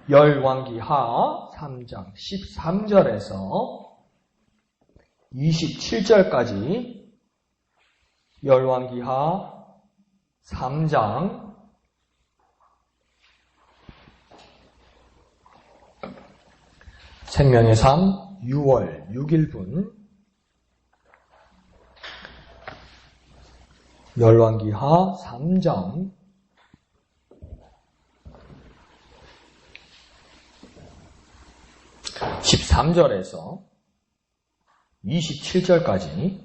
열왕기하 3장 13절에서 27절까지 열왕기하 3장 생명의 삶 6월 6일분 열왕기하 3장 13절에서 27절까지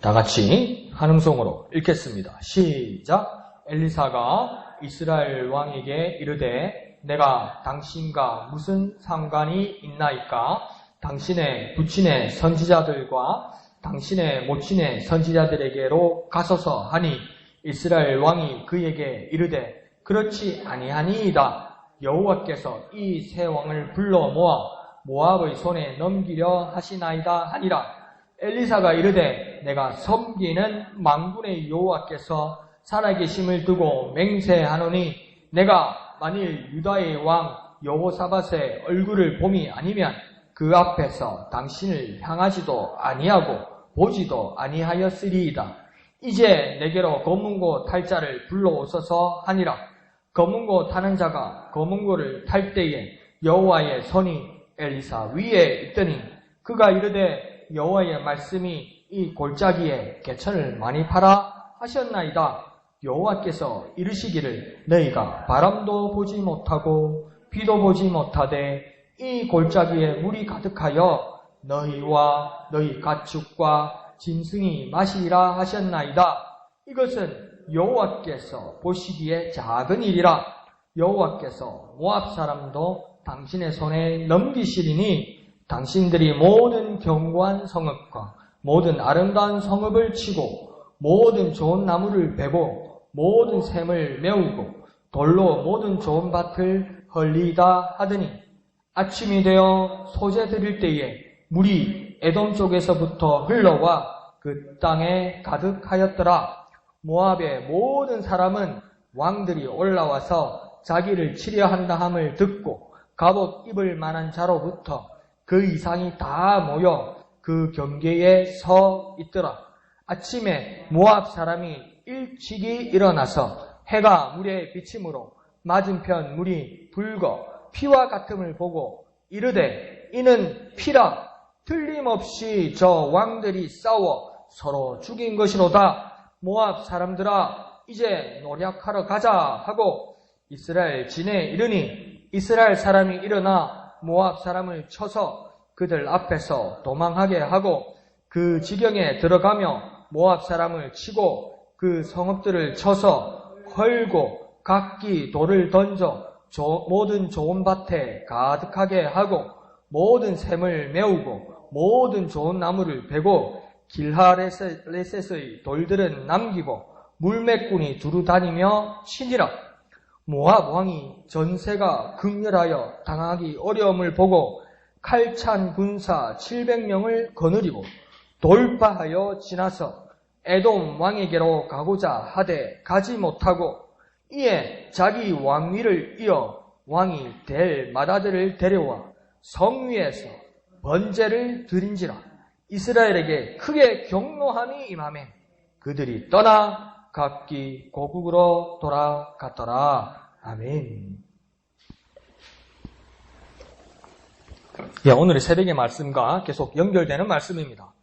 다같이 한 음성으로 읽겠습니다. 시작. 엘리사가 이스라엘 왕에게 이르되 내가 당신과 무슨 상관이 있나이까? 당신의 부친의 선지자들과 당신의 모친의 선지자들에게로 가소서 하니 이스라엘 왕이 그에게 이르되 그렇지 아니하니이다. 여호와께서 이 세 왕을 불러 모아 모압의 손에 넘기려 하시나이다 하니라. 엘리사가 이르되 내가 섬기는 만군의 여호와께서 살아계심을 두고 맹세하노니 내가 만일 유다의 왕 여호사밧의 얼굴을 봄이 아니면 그 앞에서 당신을 향하지도 아니하고 보지도 아니하였으리이다. 이제 내게로 검은고 탈 자를 불러오소서 하니라. 검은고 타는 자가 검은고를 탈 때에 여호와의 손이 엘리사 위에 있더니 그가 이르되 여호와의 말씀이 이 골짜기에 개천을 많이 팔아 하셨나이다. 여호와께서 이르시기를 너희가 바람도 보지 못하고 비도 보지 못하되 이 골짜기에 물이 가득하여 너희와 너희 가축과 짐승이 마시리라 하셨나이다. 이것은 여호와께서 보시기에 작은 일이라. 여호와께서 모압 사람도 당신의 손에 넘기시리니 당신들이 모든 견고한 성읍과 모든 아름다운 성읍을 치고 모든 좋은 나무를 베고 모든 샘을 메우고 돌로 모든 좋은 밭을 헐리다 하더니 아침이 되어 소재 드릴 때에 물이 에돔 쪽에서부터 흘러와 그 땅에 가득하였더라. 모압의 모든 사람은 왕들이 올라와서 자기를 치려 한다 함을 듣고 갑옷 입을 만한 자로부터 그 이상이 다 모여 그 경계에 서 있더라. 아침에 모압 사람이 일찍이 일어나서 해가 물에 비침으로 맞은편 물이 붉어 피와 같음을 보고 이르되 이는 피라. 틀림없이 저 왕들이 싸워 서로 죽인 것이로다. 모압 사람들아 이제 노력하러 가자 하고 이스라엘 진에 이르니 이스라엘 사람이 일어나 모압 사람을 쳐서 그들 앞에서 도망하게 하고 그 지경에 들어가며 모압 사람을 치고 그 성읍들을 쳐서 헐고 각기 돌을 던져 모든 좋은 밭에 가득하게 하고 모든 샘을 메우고 모든 좋은 나무를 베고 길하레셋의 돌들은 남기고 물매꾼이 두루 다니며 치니라. 모압 왕이 전세가 극렬하여 당하기 어려움을 보고 칼찬 군사 700명을 거느리고 돌파하여 지나서 에돔 왕에게로 가고자 하되 가지 못하고 이에 자기 왕위를 이어 왕이 될 맏아들을 데려와 성 위에서 번제를 드린지라. 이스라엘에게 크게 경노함이 임하매 그들이 떠나 각기 고국으로 돌아갔더라. 아멘. 오늘의 새벽의 말씀과 계속 연결되는 말씀입니다.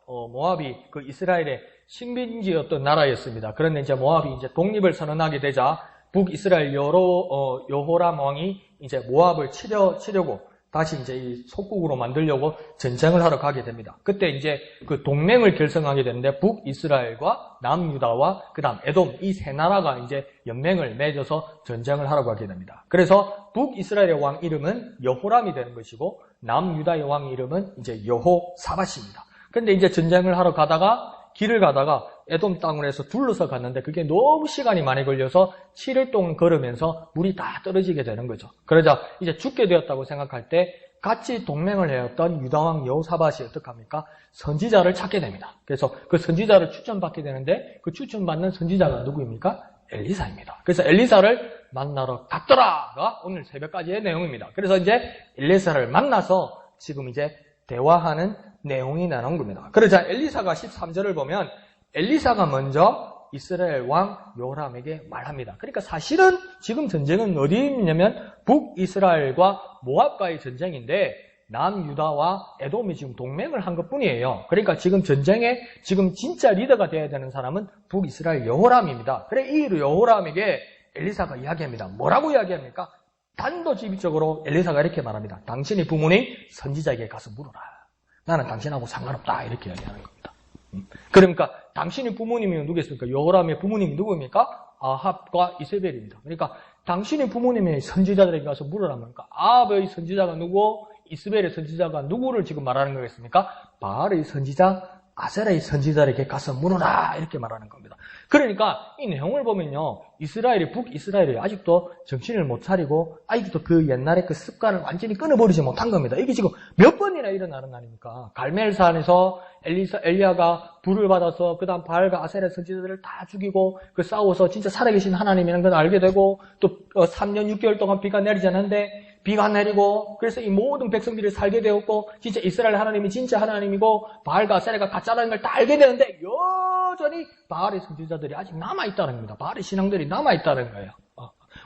모압이 그 이스라엘의 식민지였던 나라였습니다. 그런데 이제 모압이 이제 독립을 선언하게 되자 북이스라엘 여호람 왕이 이제 모압을 치려고 다시 이제 이 속국으로 만들려고 전쟁을 하러 가게 됩니다. 그때 이제 그 동맹을 결성하게 되는데 북이스라엘과 남유다와 그다음 에돔 이 세 나라가 이제 연맹을 맺어서 전쟁을 하러 가게 됩니다. 그래서 북이스라엘의 왕 이름은 여호람이 되는 것이고 남유다의 왕 이름은 이제 여호사밧입니다. 그런데 이제 전쟁을 하러 가다가 길을 가다가 에돔 땅으로 해서 둘러서 갔는데 그게 너무 시간이 많이 걸려서 7일 동안 걸으면서 물이 다 떨어지게 되는 거죠. 그러자 이제 죽게 되었다고 생각할 때 같이 동맹을 해왔던 유다왕 여호사밧이 어떻게 합니까? 선지자를 찾게 됩니다. 그래서 그 선지자를 추천받게 되는데 그 추천받는 선지자가 누구입니까? 엘리사입니다. 그래서 엘리사를 만나러 갔더라가 오늘 새벽까지의 내용입니다. 그래서 이제 엘리사를 만나서 지금 이제 대화하는 내용이 나온 겁니다. 그러자 엘리사가 13절을 보면 엘리사가 먼저 이스라엘 왕 요람에게 말합니다. 그러니까 사실은 지금 전쟁은 어디 있냐면 북이스라엘과 모압과의 전쟁인데 남유다와 에돔이 지금 동맹을 한 것뿐이에요. 그러니까 지금 전쟁에 지금 진짜 리더가 되어야 되는 사람은 북이스라엘 여호람입니다. 그래 이 여호람에게 엘리사가 이야기합니다. 뭐라고 이야기합니까? 단도직입적으로 엘리사가 이렇게 말합니다. 당신의 부모님 선지자에게 가서 물어라. 나는 당신하고 상관없다. 이렇게 이야기하는 겁니다. 그러니까 당신의 부모님이 누구겠습니까? 여호람의 부모님이 누구입니까? 아합과 이세벨입니다. 그러니까 당신의 부모님의 선지자들에게 가서 물으라면 아합의 선지자가 누구, 이스벨의 선지자가 누구를 지금 말하는 거겠습니까? 바알의 선지자, 아세라의 선지자에게 가서 물어라 이렇게 말하는 겁니다. 그러니까 이 내용을 보면요, 북이스라엘이 아직도 정신을 못 차리고 아직도 그 옛날의 그 습관을 완전히 끊어버리지 못한 겁니다. 이게 지금 몇 번이나 일어나는 날입니까? 갈멜산에서 엘리야가 불을 받아서 그다음 바알과 아세라 선지자들을 다 죽이고 그 싸워서 진짜 살아계신 하나님이라는 걸 알게 되고 또 3년 6개월 동안 비가 내리지 않았는데 비가 내리고 그래서 이 모든 백성들이 살게 되었고 진짜 이스라엘 하나님이 진짜 하나님이고 바알과 아세라가 가짜라는 걸 다 알게 되는데 여전히 바알의 선지자들이 아직 남아있다는 겁니다. 바알의 신앙들이 남아있다는 거예요.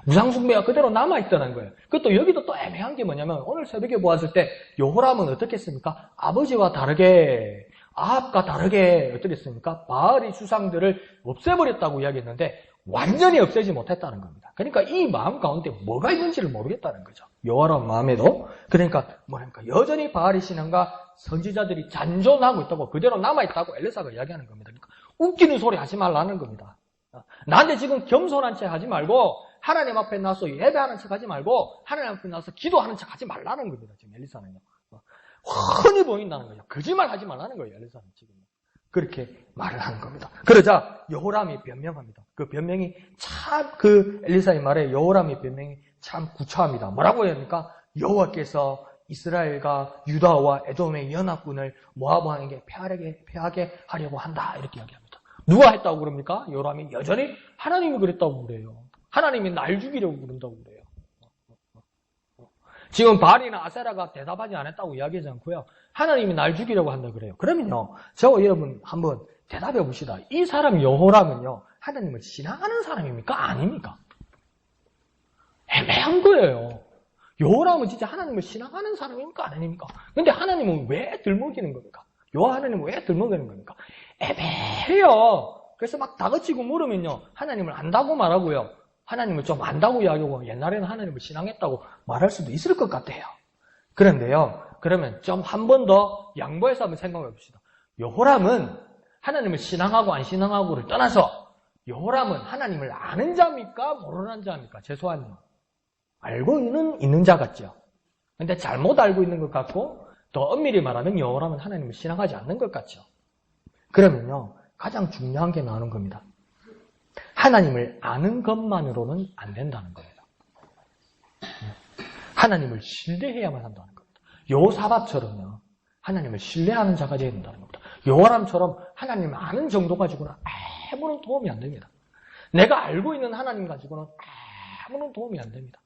우상숭배가 그대로 남아있다는 거예요. 그것도 여기도 또 애매한 게 뭐냐면 오늘 새벽에 보았을 때 여호람은 어떻게 했습니까? 아버지와 다르게 아합과 다르게 어떻게 했습니까? 바알의 수상들을 없애버렸다고 이야기했는데 완전히 없애지 못했다는 겁니다. 그러니까 이 마음 가운데 뭐가 있는지를 모르겠다는 거죠. 여호람 마음에도. 그러니까 뭐랄까 여전히 바알의 신앙과 선지자들이 잔존하고 있다고 그대로 남아있다고 엘리사가 이야기하는 겁니다. 그러니까 웃기는 소리 하지 말라는 겁니다. 나한테 지금 겸손한 척 하지 말고 하나님 앞에 나서 예배하는 척 하지 말고 하나님 앞에 나서 기도하는 척 하지 말라는 겁니다. 지금 엘리사는요. 흔히 보인다는 거죠. 거짓말 하지 말라는 거예요. 엘리사는 지금. 그렇게 말을 하는 겁니다. 그러자 여호람이 변명합니다. 그 변명이 참 엘리사의 말에 여호람의 변명이 참 구차합니다. 뭐라고 해야 합니까? 여호와께서 이스라엘과 유다와 에돔의 연합군을 모압 왕에게 패하게 하려고 한다. 이렇게 이야기합니다. 누가 했다고 그럽니까? 여호람이 여전히 하나님이 그랬다고 그래요. 하나님이 날 죽이려고 그런다고 그래요. 지금 바알이나 아세라가 대답하지 않았다고 이야기하지 않고요. 하나님이 날 죽이려고 한다 그래요. 그러면요, 저와 여러분 한번 대답해 봅시다. 이 사람 여호람은요, 하나님을 신앙하는 사람입니까? 아닙니까? 애매한 거예요. 여호람은 진짜 하나님을 신앙하는 사람입니까? 아닙니까? 근데 하나님은 왜 들먹이는 겁니까? 하나님은 왜 들먹이는 겁니까? 애매해요. 그래서 막 다그치고 물으면요, 하나님을 안다고 말하고요. 하나님을 좀 안다고 이야기하고 옛날에는 하나님을 신앙했다고 말할 수도 있을 것 같아요. 그런데요, 그러면 좀 한 번 더 양보해서 한번 생각해 봅시다. 여호람은 하나님을 신앙하고 안 신앙하고를 떠나서 여호람은 하나님을 아는 자입니까? 모르는 자입니까? 최소한요. 알고는 있는 자 같죠. 근데 잘못 알고 있는 것 같고 더 엄밀히 말하면 여호람은 하나님을 신앙하지 않는 것 같죠. 그러면요, 가장 중요한 게 나오는 겁니다. 하나님을 아는 것만으로는 안 된다는 겁니다. 하나님을 신뢰해야만 한다는 겁니다. 여호사밧처럼요, 하나님을 신뢰하는 자가 되어야 된다는 겁니다. 여호람처럼 하나님을 아는 정도 가지고는 아무런 도움이 안 됩니다. 내가 알고 있는 하나님 가지고는 아무런 도움이 안 됩니다.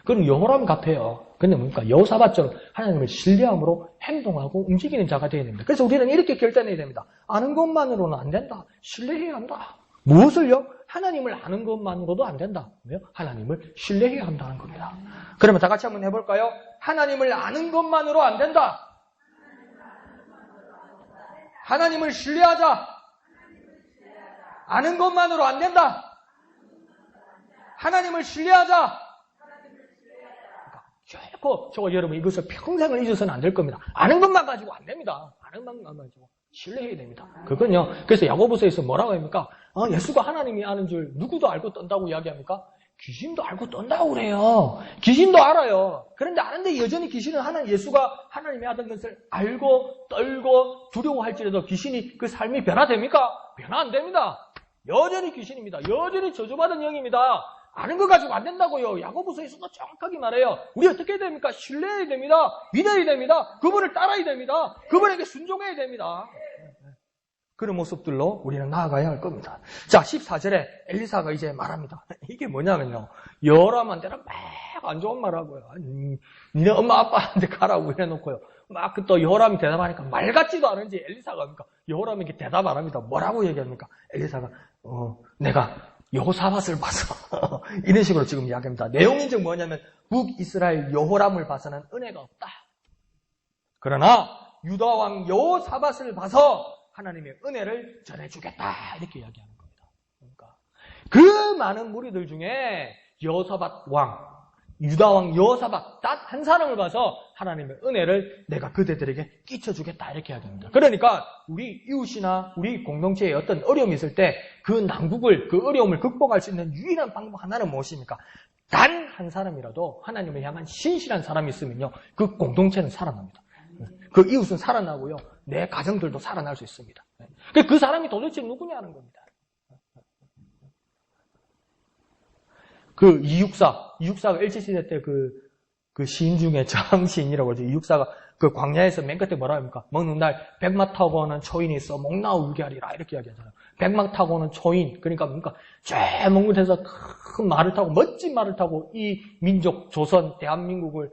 그럼 여호람 같아요. 근데 뭡니까? 여호사밧처럼 하나님을 신뢰함으로 행동하고 움직이는 자가 되어야 됩니다. 그래서 우리는 이렇게 결단해야 됩니다. 아는 것만으로는 안 된다. 신뢰해야 한다. 무엇을요? 하나님을 아는 것만으로도 안 된다. 왜요? 하나님을 신뢰해야 한다는 겁니다. 그러면 다 같이 한번 해볼까요? 하나님을 아는 것만으로 안 된다. 하나님을 신뢰하자. 아는 것만으로 안 된다. 하나님을 신뢰하자. 결코 여러분 이것을 평생을 잊어서는 안 될 겁니다. 아는 것만 가지고 안 됩니다. 아는 것만 가지고 신뢰해야 됩니다. 그건요. 그래서 야고보서에서 뭐라고 합니까? 예수가 하나님이 아는 줄 누구도 알고 떤다고 이야기합니까? 귀신도 알고 떤다고 그래요. 귀신도 알아요. 그런데 아는데 여전히 귀신은 예수가 하나님의 아들 것을 알고 떨고 두려워할지라도 귀신이 그 삶이 변화됩니까? 변화 안 됩니다. 여전히 귀신입니다. 여전히 저주받은 영입니다. 아는 거 가지고 안 된다고요. 야고보서에서도 정확하게 말해요. 우리 어떻게 해야 됩니까? 신뢰해야 됩니다. 믿어야 됩니다. 그분을 따라야 됩니다. 그분에게 순종해야 됩니다. 그런 모습들로 우리는 나아가야 할 겁니다. 자, 14절에 엘리사가 이제 말합니다. 이게 뭐냐면요. 여호람한테 막 안 좋은 말 하고요. 니네 엄마 아빠한테 가라고 이래놓고요. 막 또 여호람이 대답하니까 말 같지도 않은지 엘리사가 그러니까 여호람에게 대답 안 합니다. 뭐라고 얘기합니까? 엘리사가 내가 여호사밧을 봐서 이런 식으로 지금 이야기합니다. 내용이 좀 뭐냐면 북이스라엘 여호람을 봐서는 은혜가 없다. 그러나 유다 왕 여호사밧을 봐서 하나님의 은혜를 전해주겠다. 이렇게 이야기하는 겁니다. 그러니까 그 많은 무리들 중에 여호사밧 왕, 유다 왕 여호사밧 딱 한 사람을 봐서 하나님의 은혜를 내가 그대들에게 끼쳐주겠다. 이렇게 이야기합니다. 그러니까 우리 이웃이나 우리 공동체에 어떤 어려움이 있을 때 그 난국을, 그 어려움을 극복할 수 있는 유일한 방법 하나는 무엇입니까? 단 한 사람이라도 하나님을 향한 신실한 사람이 있으면요. 그 공동체는 살아납니다. 그 이웃은 살아나고요. 내 가정들도 살아날 수 있습니다. 그 사람이 도대체 누구냐는 겁니다. 그 이육사가 일제시대 때 그 시인 중에 정시인이라고 하죠. 이육사가 그 광야에서 맨 끝에 뭐라 합니까? 먹는 날 백마 타고 오는 초인이 있어 목나 울게 하리라 이렇게 이야기하잖아요. 백마 타고 오는 초인 그러니까 뭡니까? 저먼 곳에서 큰 말을 타고 멋진 말을 타고 이 민족 조선 대한민국을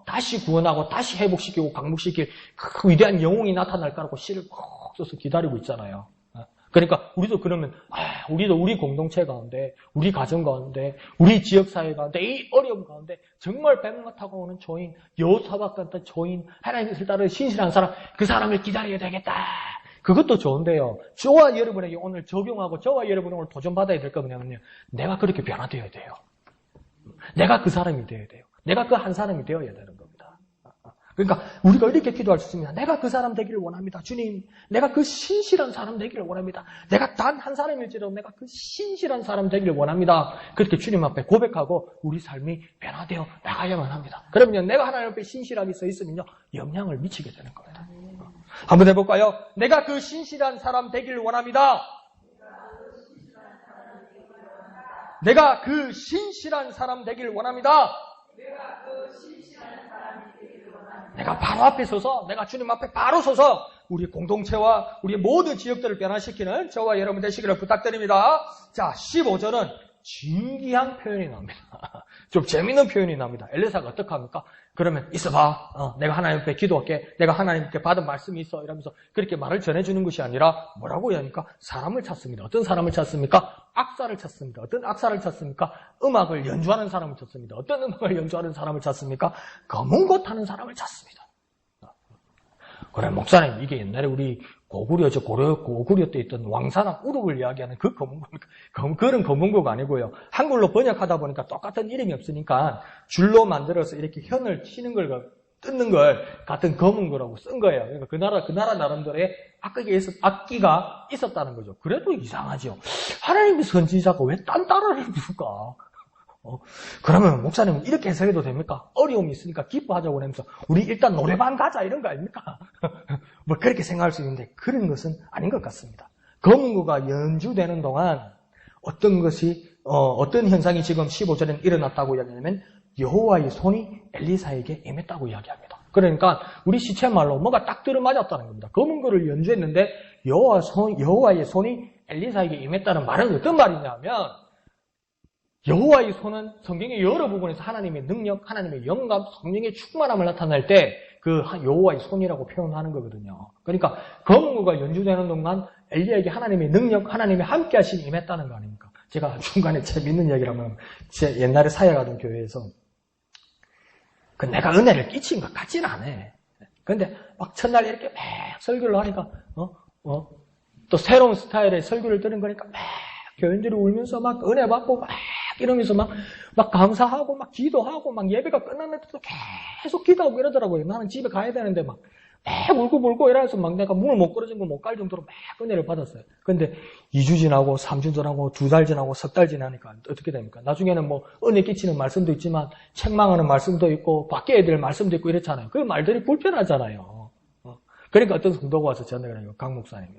다시 구원하고 다시 회복시키고 강복시킬 그 위대한 영웅이 나타날 거라고 시를 꼭 써서 기다리고 있잖아요. 그러니까 우리도 그러면 우리도 우리 공동체 가운데 우리 가정 가운데 우리 지역사회 가운데 이 어려움 가운데 정말 백마 타고 오는 초인 여호사밧 같은 초인 하나님을 따르는 신실한 사람 그 사람을 기다려야 되겠다. 그것도 좋은데요. 저와 여러분에게 오늘 적용하고 저와 여러분이 오늘 도전받아야 될 거 뭐냐면요. 내가 그렇게 변화되어야 돼요. 내가 그 사람이 되어야 돼요. 내가 그 한 사람이 되어야 되는 겁니다. 그러니까 우리가 이렇게 기도할 수 있습니다. 내가 그 사람 되기를 원합니다. 주님, 내가 그 신실한 사람 되기를 원합니다. 내가 단 한 사람일지라도 내가 그 신실한 사람 되기를 원합니다. 그렇게 주님 앞에 고백하고 우리 삶이 변화되어 나가야만 합니다. 그러면 내가 하나님 앞에 신실하게 서 있으면요. 영향을 미치게 되는 겁니다. 한번 해볼까요? 내가 그 신실한 사람 되기를 원합니다. 내가 그 신실한 사람 되기를 원합니다. 내가 바로 앞에 서서 내가 주님 앞에 바로 서서 우리 공동체와 우리 모든 지역들을 변화시키는 저와 여러분 되시기를 부탁드립니다. 자, 15절은 진기한 표현이 나옵니다. 좀 재밌는 표현이 나옵니다. 엘리사가 어떻게 합니까? 그러면 있어봐. 내가 하나님 앞에 기도할게. 내가 하나님께 받은 말씀이 있어. 이러면서 그렇게 말을 전해주는 것이 아니라 뭐라고 하니까 사람을 찾습니다. 어떤 사람을 찾습니까? 악사를 찾습니다. 어떤 악사를 찾습니까? 음악을 연주하는 사람을 찾습니다. 어떤 음악을 연주하는 사람을 찾습니까? 검은 옷 하는 사람을 찾습니다. 그래, 목사님, 이게 옛날에 우리 고구려 때 있던 왕사나 우룩을 이야기하는 그 검은고입니까? 그런 검은고가 아니고요. 한글로 번역하다 보니까 똑같은 이름이 없으니까 줄로 만들어서 이렇게 현을 치는 걸, 뜯는 걸 같은 검은고라고 쓴 거예요. 그러니까 그 나라 나름대로의 악기가 있었다는 거죠. 그래도 이상하죠. 하나님의 선지자가 왜 딴 따라를 부를까? 그러면 목사님은 이렇게 해석해도 됩니까? 어려움이 있으니까 기뻐하자고 하면서 우리 일단 노래방 가자 이런 거 아닙니까? 뭐 그렇게 생각할 수 있는데 그런 것은 아닌 것 같습니다. 검은고가 연주되는 동안 어떤 현상이 지금 15절에 일어났다고 이야기하냐면 여호와의 손이 엘리사에게 임했다고 이야기합니다. 그러니까 우리 시체말로 뭐가 딱 들어맞았다는 겁니다. 검은고를 연주했는데 여호와의 손이 엘리사에게 임했다는 말은 어떤 말이냐면 여호와의 손은 성경의 여러 부분에서 하나님의 능력, 하나님의 영감, 성령의 충만함을 나타낼 때 그 여호와의 손이라고 표현하는 거거든요. 그러니까 검은고가 연주되는 동안 엘리야에게 하나님의 능력, 하나님의 함께하심이 임했다는 거 아닙니까? 제가 중간에 재밌는 이야기를 하면 제 옛날에 사역하던 교회에서 내가 은혜를 끼친 것 같지는 않아. 그런데 막 첫날 이렇게 막 설교를 하니까 또 새로운 스타일의 설교를 들은 거니까 막 교인들이 울면서 막 은혜 받고 막 이러면서 막 감사하고 막 기도하고 막 예배가 끝났는데도 계속 기도하고 이러더라고요. 나는 집에 가야 되는데 막 울고 이래서 막 내가 문을 못 걸어준 거 못 갈 정도로 막 은혜를 받았어요. 근데 2주 지나고 3주 지나고 2달 지나고 석 달 지나니까 어떻게 됩니까? 나중에는 뭐 은혜 끼치는 말씀도 있지만 책망하는 말씀도 있고 바뀌어야 될 말씀도 있고 이렇잖아요. 그 말들이 불편하잖아요. 그러니까 어떤 성도가 와서 전화를 해요. 강 목사님.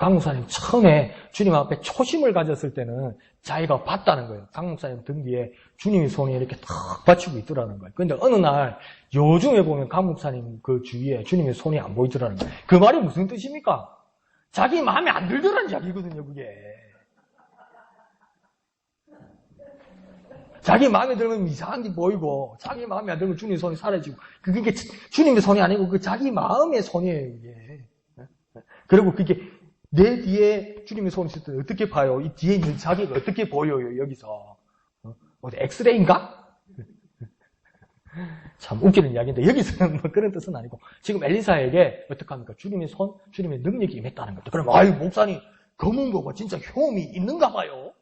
강 목사님 처음에 주님 앞에 초심을 가졌을 때는 자기가 봤다는 거예요. 강 목사님 등 뒤에 주님의 손이 이렇게 탁 받치고 있더라는 거예요. 그런데 어느 날 요즘에 보면 강 목사님 그 주위에 주님의 손이 안 보이더라는 거예요. 그 말이 무슨 뜻입니까? 자기 마음에 안 들더라는 이야기거든요, 그게. 자기 마음에 들면 이상한 게 보이고, 자기 마음에 안 들면 주님의 손이 사라지고, 그게 주님의 손이 아니고 그 자기 마음의 손이에요, 이게. 그리고 그게 내 뒤에 주님의 손이 있을 때 어떻게 봐요? 이 뒤에 있는 자기가 어떻게 보여요, 여기서? 어디 엑스레이인가? 참 웃기는 이야기인데, 여기서는 뭐 그런 뜻은 아니고, 지금 엘리사에게 어떡합니까? 주님의 손, 주님의 능력이 임했다는 겁니다. 그럼, 아유, 목사님, 검은 거가 진짜 효험이 있는가 봐요?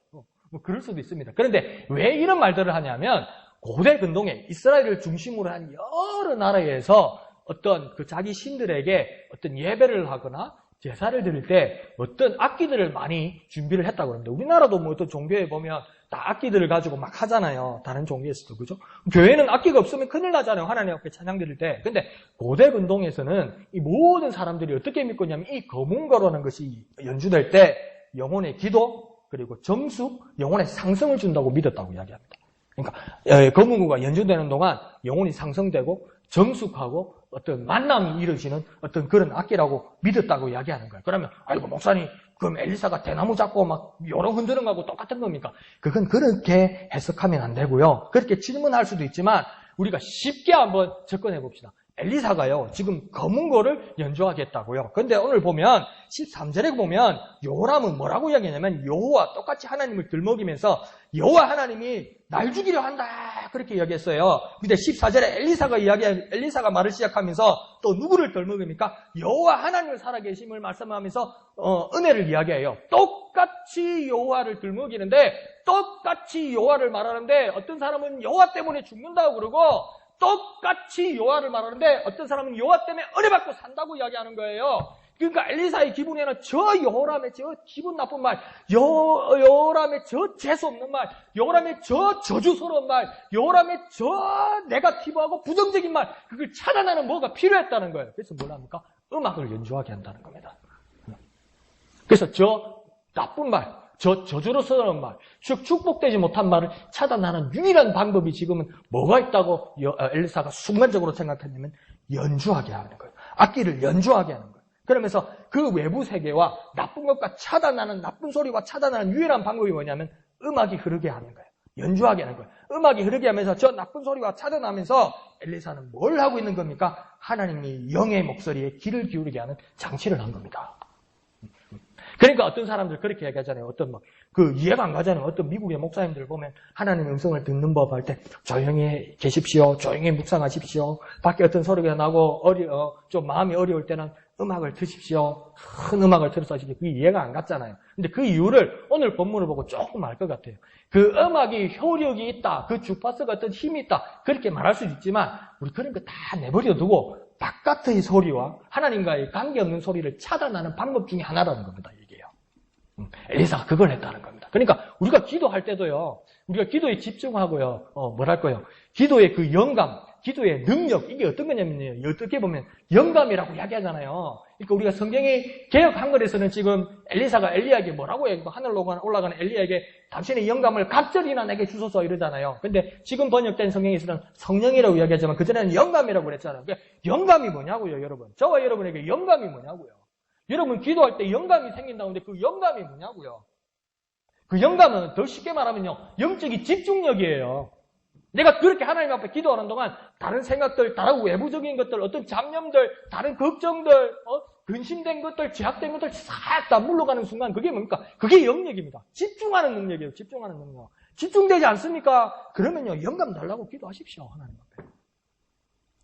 뭐 그럴 수도 있습니다. 그런데 왜 이런 말들을 하냐면 고대 근동에 이스라엘을 중심으로 한 여러 나라에서 어떤 그 자기 신들에게 어떤 예배를 하거나 제사를 드릴 때 어떤 악기들을 많이 준비를 했다고 합니다. 우리나라도 뭐 어떤 종교에 보면 다 악기들을 가지고 막 하잖아요. 다른 종교에서도 그죠? 교회는 악기가 없으면 큰일 나잖아요. 하나님 앞에 찬양 드릴 때. 근데 고대 근동에서는 이 모든 사람들이 어떻게 믿고 있냐면 이 거문거라는 것이 연주될 때 영혼의 기도 그리고 정숙, 영혼의 상승을 준다고 믿었다고 이야기합니다. 그러니까 거문구가 연주되는 동안 영혼이 상승되고 정숙하고 어떤 만남이 이루어지는 어떤 그런 악기라고 믿었다고 이야기하는 거예요. 그러면 아이고 목사님 그럼 엘리사가 대나무 잡고 막 여러 흔드는 거하고 똑같은 겁니까? 그건 그렇게 해석하면 안 되고요. 그렇게 질문할 수도 있지만 우리가 쉽게 한번 접근해 봅시다. 엘리사가요, 지금 거문고를 연주하겠다고요. 그런데 오늘 보면 13절에 보면 요람은 뭐라고 이야기하냐면 여호와 똑같이 하나님을 들먹이면서 여호와 하나님이 날 죽이려 한다 그렇게 이야기했어요. 근데 14절에 엘리사가 말을 시작하면서 또 누구를 들먹입니까? 여호와 하나님을 살아계심을 말씀하면서 은혜를 이야기해요. 똑같이 여호와를 들먹이는데 똑같이 여호와를 말하는데 어떤 사람은 여호와 때문에 죽는다고 그러고 똑같이 여호와를 말하는데 어떤 사람은 여호와 때문에 은혜 받고 산다고 이야기하는 거예요. 그러니까 엘리사의 기분에는 저 여호람의 저 기분 나쁜 말, 여호람의 저 재수없는 말, 여호람의 저 저주스러운 말, 여호람의 저 네거티브하고 부정적인 말, 그걸 차단하는 뭐가 필요했다는 거예요. 그래서 뭘 합니까? 음악을 연주하게 한다는 겁니다. 그래서 저 나쁜 말, 저 저주스러운 말, 즉 축복되지 못한 말을 차단하는 유일한 방법이 지금은 뭐가 있다고 엘리사가 순간적으로 생각했냐면 연주하게 하는 거예요. 악기를 연주하게 하는 거예요. 그러면서 그 외부 세계와 나쁜 것과 차단하는 나쁜 소리와 차단하는 유일한 방법이 뭐냐면 음악이 흐르게 하는 거예요. 연주하게 하는 거예요. 음악이 흐르게 하면서 저 나쁜 소리와 차단하면서 엘리사는 뭘 하고 있는 겁니까? 하나님이 영의 목소리에 귀를 기울이게 하는 장치를 한 겁니다. 그러니까 어떤 사람들 그렇게 얘기하잖아요. 어떤 그 이해가 안 가잖아요. 어떤 미국의 목사님들 보면 하나님의 음성을 듣는 법 할 때 조용히 계십시오. 조용히 묵상하십시오. 밖에 어떤 소리가 나고 좀 마음이 어려울 때는 음악을 드십시오. 큰 음악을 틀어서 하시기 그게 이해가 안 갔잖아요. 근데 그 이유를 오늘 본문을 보고 조금 알 것 같아요. 그 음악이 효력이 있다. 그 주파수가 어떤 힘이 있다. 그렇게 말할 수도 있지만 우리 그런 거 다 내버려 두고 바깥의 소리와 하나님과의 관계없는 소리를 차단하는 방법 중에 하나라는 겁니다. 이게요. 엘리사가 그걸 했다는 겁니다. 그러니까 우리가 기도할 때도요. 우리가 기도에 집중하고요. 뭐랄까요. 기도의 그 영감, 기도의 능력 이게 어떤 거냐면요. 어떻게 보면 영감이라고 이야기하잖아요. 그러니까 우리가 성경의 개역 한글에서는 지금 엘리사가 엘리야에게 뭐라고 해요? 하늘로 올라가는 엘리야에게 당신의 영감을 갑절이나 내게 주소서 이러잖아요. 근데 지금 번역된 성경에서는 성령이라고 이야기하지만 그전에는 영감이라고 그랬잖아요. 그러니까 영감이 뭐냐고요, 여러분. 저와 여러분에게 영감이 뭐냐고요. 여러분 기도할 때 영감이 생긴다는데 그 영감이 뭐냐고요. 그 영감은 더 쉽게 말하면요. 영적인 집중력이에요. 내가 그렇게 하나님 앞에 기도하는 동안 다른 생각들, 다른 외부적인 것들, 어떤 잡념들, 다른 걱정들, 근심된 것들, 제약된 것들 싹 다 물러가는 순간 그게 뭡니까? 그게 영역입니다. 집중하는 능력이에요. 집중하는 능력. 집중되지 않습니까? 그러면요. 영감 달라고 기도하십시오. 하나님 앞에.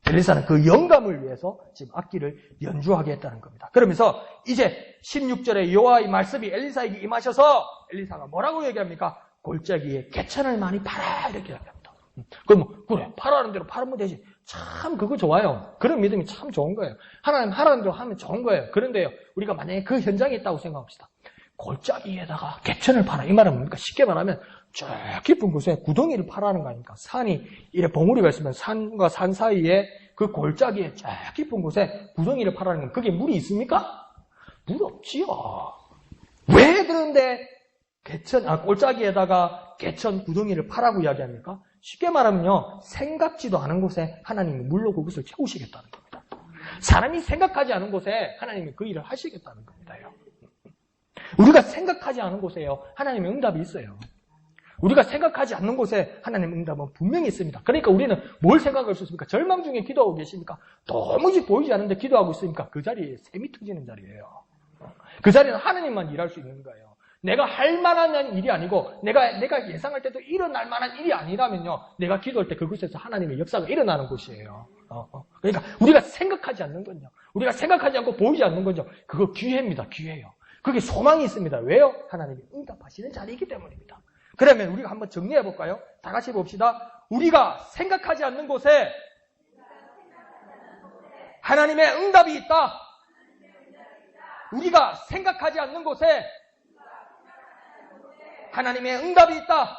엘리사는 그 영감을 위해서 지금 악기를 연주하게 했다는 겁니다. 그러면서 이제 16절에 여호와의 말씀이 엘리사에게 임하셔서 엘리사가 뭐라고 얘기합니까? 골짜기에 개천을 많이 팔아 이렇게 얘기합니다. 그럼 그래 팔아는 대로 팔으면 되지. 참 그거 좋아요. 그런 믿음이 참 좋은 거예요. 하나님 하라는 대로 하면 좋은 거예요. 그런데요 우리가 만약에 그 현장에 있다고 생각합시다. 골짜기에다가 개천을 팔아. 이 말은 뭡니까? 쉽게 말하면 저 깊은 곳에 구덩이를 파라는 거 아닙니까? 산이 이래 봉우리가 있으면 산과 산 사이에 그 골짜기에 저 깊은 곳에 구덩이를 파라는 건 그게 물이 있습니까? 물 없지요. 왜 그런데 골짜기에다가 개천 구덩이를 파라고 이야기합니까? 쉽게 말하면요, 생각지도 않은 곳에 하나님이 물로 그것을 채우시겠다는 겁니다. 사람이 생각하지 않은 곳에 하나님이 그 일을 하시겠다는 겁니다요. 우리가 생각하지 않은 곳에요, 하나님의 응답이 있어요. 우리가 생각하지 않는 곳에 하나님의 응답은 분명히 있습니다. 그러니까 우리는 뭘 생각할 수 있습니까? 절망 중에 기도하고 계십니까? 도무지 보이지 않는데 기도하고 있으니까 그 자리에 샘이 터지는 자리예요. 그 자리는 하나님만 일할 수 있는 거예요. 내가 할 만한 일이 아니고 내가 예상할 때도 일어날 만한 일이 아니라면요, 내가 기도할 때 그곳에서 하나님의 역사가 일어나는 곳이에요. 그러니까 우리가 생각하지 않는 건요, 우리가 생각하지 않고 보이지 않는 건요, 그거 기회입니다. 기회예요. 그게 소망이 있습니다. 왜요? 하나님이 응답하시는 자리이기 때문입니다. 그러면 우리가 한번 정리해 볼까요? 다 같이 봅시다. 우리가 생각하지 않는 곳에 하나님의 응답이 있다. 우리가 생각하지 않는 곳에 하나님의 응답이 있다.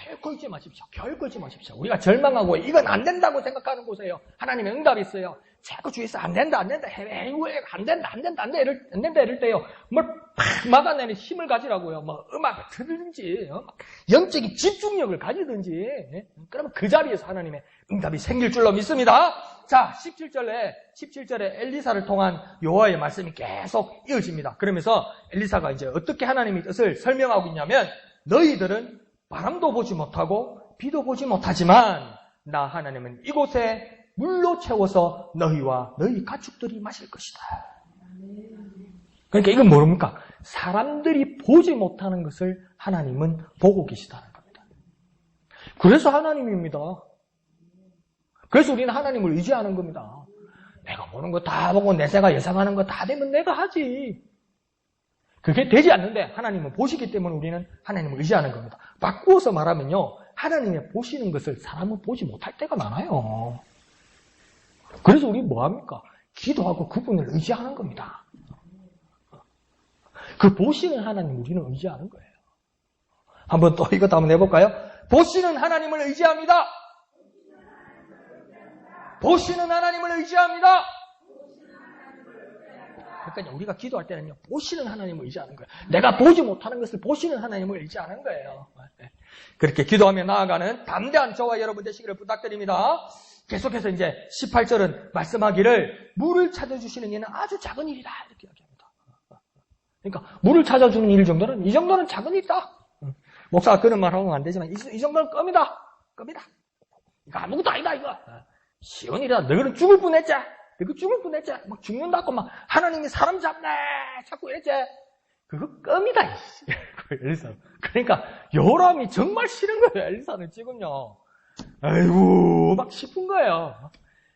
결코 잊지 마십시오. 결코 잊지 마십시오. 우리가 절망하고 이건 안 된다고 생각하는 곳에요, 하나님의 응답이 있어요. 자꾸 주위에서 안 된다, 안 된다, 안 된다 이럴 때요, 뭘 팍 막아내는 힘을 가지라고요. 뭐 음악을 들든지, 영적인 집중력을 가지든지, 그러면 그 자리에서 하나님의 응답이 생길 줄로 믿습니다. 자, 17절에 엘리사를 통한 여호와의 말씀이 계속 이어집니다. 그러면서 엘리사가 이제 어떻게 하나님의 뜻을 설명하고 있냐면, 너희들은 바람도 보지 못하고 비도 보지 못하지만 나 하나님은 이곳에 물로 채워서 너희와 너희 가축들이 마실 것이다. 그러니까 이건 뭡니까? 사람들이 보지 못하는 것을 하나님은 보고 계시다는 겁니다. 그래서 하나님입니다. 그래서 우리는 하나님을 의지하는 겁니다. 내가 보는 거 다 보고 내가 예상하는 거 다 되면 내가 하지. 그게 되지 않는데 하나님은 보시기 때문에 우리는 하나님을 의지하는 겁니다. 바꾸어서 말하면요, 하나님의 보시는 것을 사람은 보지 못할 때가 많아요. 그래서 우리 뭐합니까? 기도하고 그분을 의지하는 겁니다. 그 보시는 하나님 우리는 의지하는 거예요. 한번 또 이것도 한번 해볼까요? 보시는 하나님을 의지합니다. 보시는 하나님을 의지합니다. 그러니까 우리가 기도할 때는요, 보시는 하나님을 의지하는 거예요. 내가 보지 못하는 것을 보시는 하나님을 의지하는 거예요. 그렇게 기도하며 나아가는 담대한 저와 여러분 되시기를 부탁드립니다. 계속해서 이제 18절은 말씀하기를 물을 찾아주시는 이는 아주 작은 일이다, 이렇게 이야기합니다. 그러니까 물을 찾아주는 일 정도는, 이 정도는 작은 일이다. 목사가 그런 말 하면 안 되지만 이 정도는 껌이다. 이거 아무것도 아니다, 이거. 쉬운 일이다. 너희는 죽을 뻔했지. 너희 죽을 뻔했지. 막 죽는다고 막 하나님이 사람 잡네 자꾸 이랬지. 그거 껌이다. 엘리사. 그러니까 요람이 정말 싫은 거예요, 엘리사는 지금요. 아이고 막 싶은 거예요.